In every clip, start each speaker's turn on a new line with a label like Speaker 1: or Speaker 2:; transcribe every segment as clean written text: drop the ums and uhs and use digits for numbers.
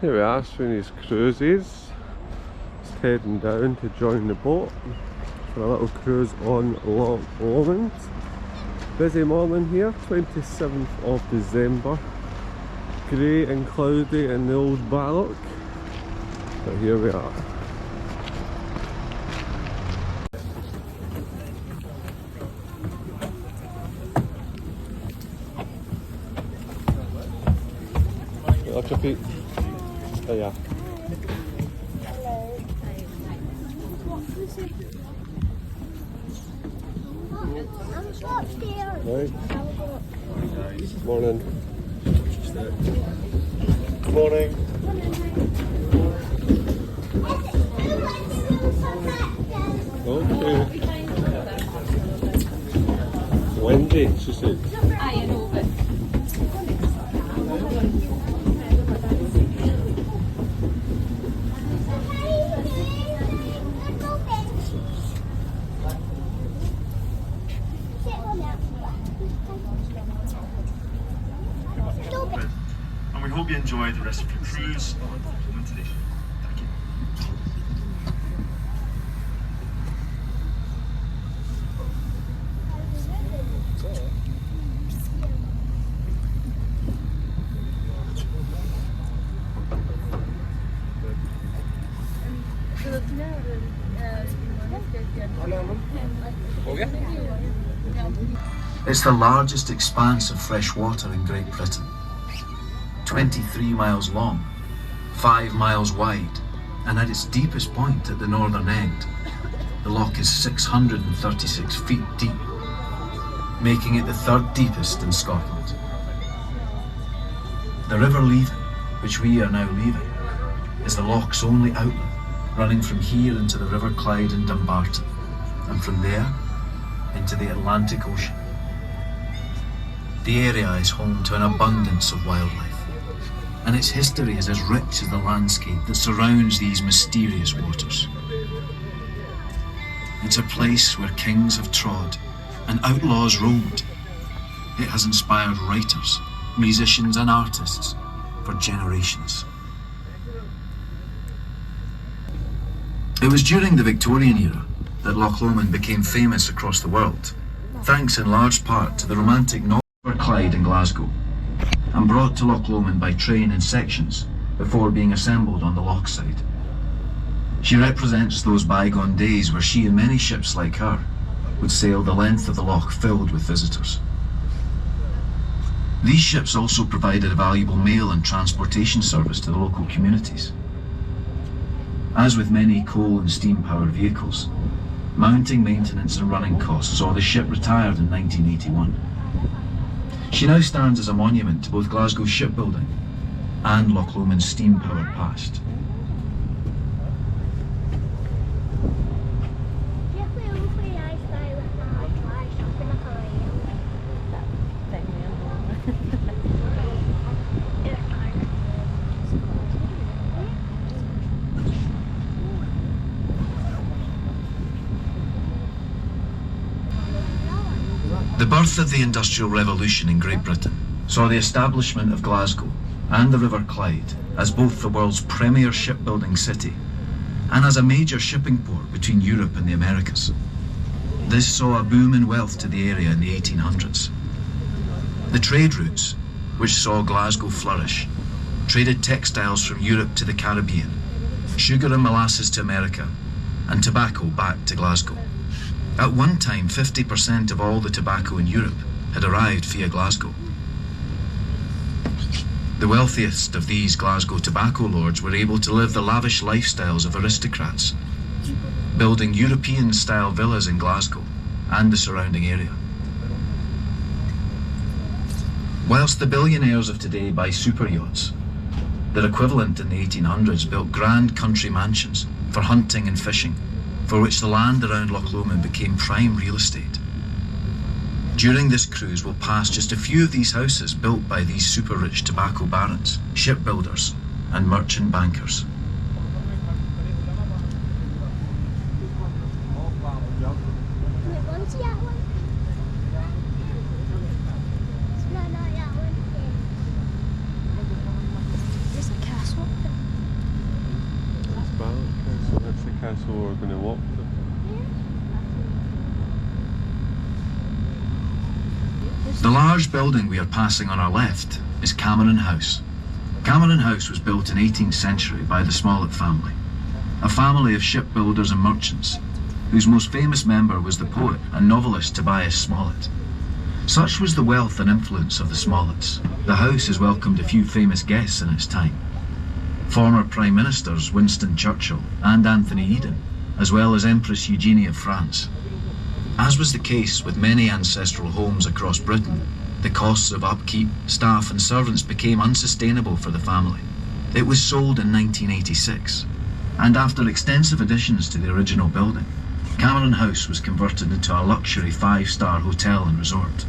Speaker 1: Here we are, Sweeney's Cruises. Just heading down to join the boat for a little cruise on Loch Lomond. Busy morning here, 27th of December. Grey and cloudy in the old Balloch. But here we are. Look your feet. Oh yeah. Right. Morning. Morning. Okay. Windy, she said.
Speaker 2: I know, but
Speaker 3: and we hope you enjoy the rest of your cruise on Loch Lomond today. Thank you.
Speaker 4: It's the largest expanse of fresh water in Great Britain. 23 miles long, 5 miles wide, and at its deepest point at the northern end, the loch is 636 feet deep, making it the third deepest in Scotland. The River Leven, which we are now leaving, is the loch's only outlet, running from here into the River Clyde in Dumbarton, and from there into the Atlantic Ocean. The area is home to an abundance of wildlife, and its history is as rich as the landscape that surrounds these mysterious waters. It's a place where kings have trod and outlaws roamed. It has inspired writers, musicians and artists for generations. It was during the Victorian era that Loch Lomond became famous across the world, thanks in large part to the romantic novel Clyde in Glasgow, and brought to Loch Lomond by train in sections before being assembled on the loch side. She represents those bygone days where she and many ships like her would sail the length of the loch filled with visitors. These ships also provided a valuable mail and transportation service to the local communities. As with many coal and steam powered vehicles, mounting maintenance and running costs saw the ship retired in 1981. She now stands as a monument to both Glasgow's shipbuilding and Loch Lomond's steam-powered past. The birth of the Industrial Revolution in Great Britain saw the establishment of Glasgow and the River Clyde as both the world's premier shipbuilding city and as a major shipping port between Europe and the Americas. This saw a boom in wealth to the area in the 1800s. The trade routes, which saw Glasgow flourish, traded textiles from Europe to the Caribbean, sugar and molasses to America, and tobacco back to Glasgow. At one time, 50% of all the tobacco in Europe had arrived via Glasgow. The wealthiest of these Glasgow tobacco lords were able to live the lavish lifestyles of aristocrats, building European-style villas in Glasgow and the surrounding area. Whilst the billionaires of today buy super yachts, their equivalent in the 1800s built grand country mansions for hunting and fishing, for which the land around Loch Lomond became prime real estate. During this cruise we'll pass just a few of these houses built by these super rich tobacco barons, shipbuilders and merchant bankers.
Speaker 2: there's a castle up there.
Speaker 1: we're going to walk to.
Speaker 4: The large building we are passing on our left is Cameron House. Cameron House was built in 18th century by the Smollett family, a family of shipbuilders and merchants, whose most famous member was the poet and novelist Tobias Smollett. Such was the wealth and influence of the Smollets. The house has welcomed a few famous guests in its time. Former Prime Ministers Winston Churchill and Anthony Eden, as well as Empress Eugenie of France. As was the case with many ancestral homes across Britain, the costs of upkeep, staff and servants became unsustainable for the family. It was sold in 1986, and after extensive additions to the original building, Cameron House was converted into a luxury 5-star hotel and resort.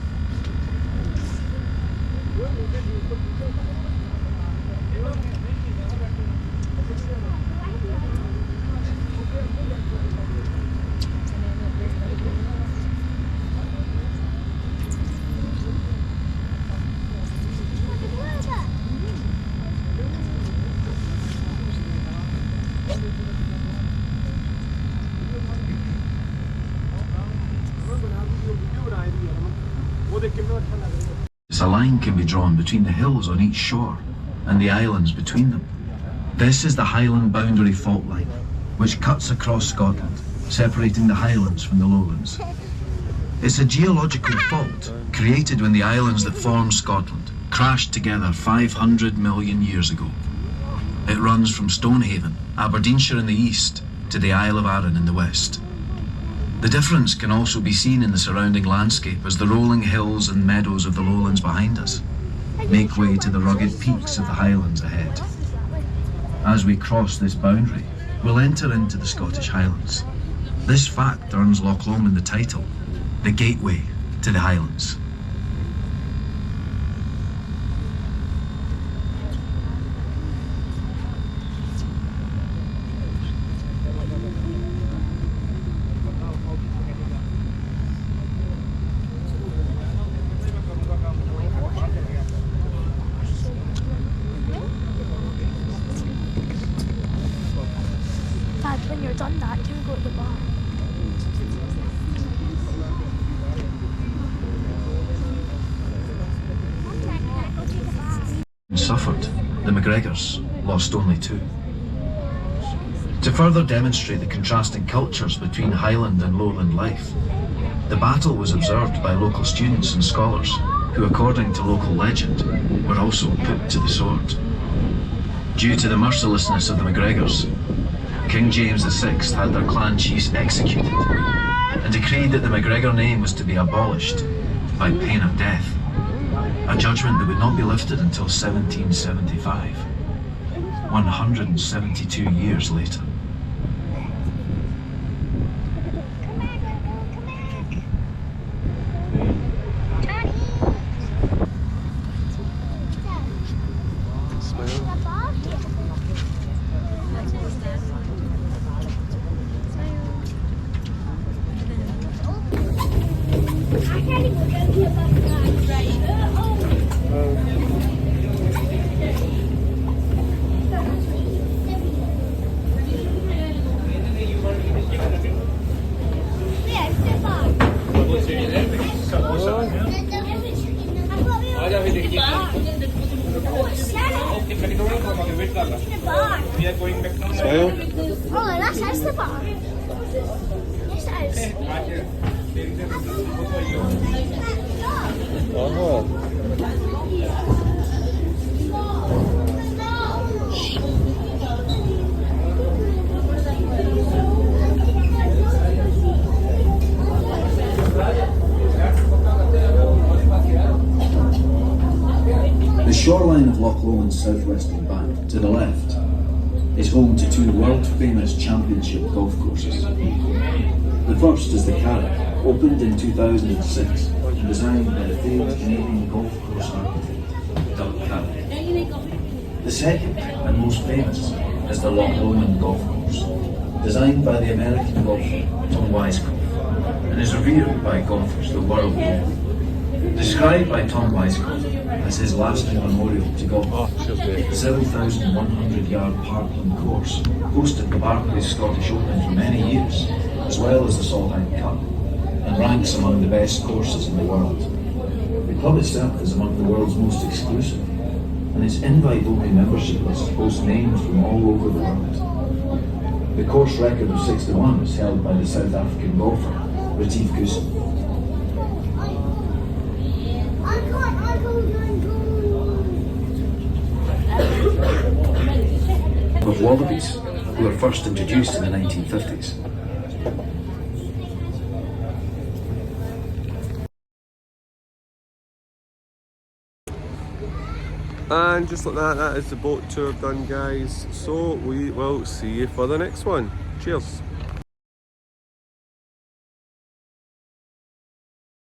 Speaker 4: A line can be drawn between the hills on each shore and the islands between them. This is the Highland Boundary Fault Line, which cuts across Scotland, separating the Highlands from the Lowlands. It's a geological fault created when the islands that form Scotland crashed together 500 million years ago. It runs from Stonehaven, Aberdeenshire in the east, to the Isle of Arran in the west. The difference can also be seen in the surrounding landscape as the rolling hills and meadows of the lowlands behind us make way to the rugged peaks of the highlands ahead. As we cross this boundary, we'll enter into the Scottish Highlands. This fact earns Loch Lomond the title, the gateway to the Highlands.
Speaker 2: When you're done that, can we go to the bar?
Speaker 4: Suffered, the MacGregors lost only 2. To further demonstrate the contrasting cultures between Highland and Lowland life, the battle was observed by local students and scholars who, according to local legend, were also put to the sword. Due to the mercilessness of the MacGregors, King James VI had their clan chiefs executed and decreed that the MacGregor name was to be abolished by pain of death, a judgment that would not be lifted until 1775, 172 years later.
Speaker 3: We are going back to
Speaker 1: Smile.
Speaker 2: Oh, that's the bar. Yes, it is.
Speaker 4: The shoreline of Loch Lomond's southwestern bank, to the left, is home to 2 world-famous championship golf courses. The first is the Carrick, opened in 2006 and designed by the famed Canadian golf course architect, Doug Carrick. The second, and most famous, is the Loch Lomond golf course, designed by the American golfer Tom Weiskopf, and is revered by golfers the world over. Described by Tom Weiskopf as his lasting memorial to golf.
Speaker 1: Oh, cheers, mate.
Speaker 4: The 7,100-yard Parkland course hosted the Barclays Scottish Open for many years, as well as the Solheim Cup, and ranks among the best courses in the world. The club itself is among the world's most exclusive, and its invite-only membership list boasts names from all over the world. The course record of 61 is held by the South African golfer Retief Goosen. Of wallabies, who were first introduced in the 1950s.
Speaker 1: And just like that, that is the boat tour done, guys. So we will see you for the next one. Cheers.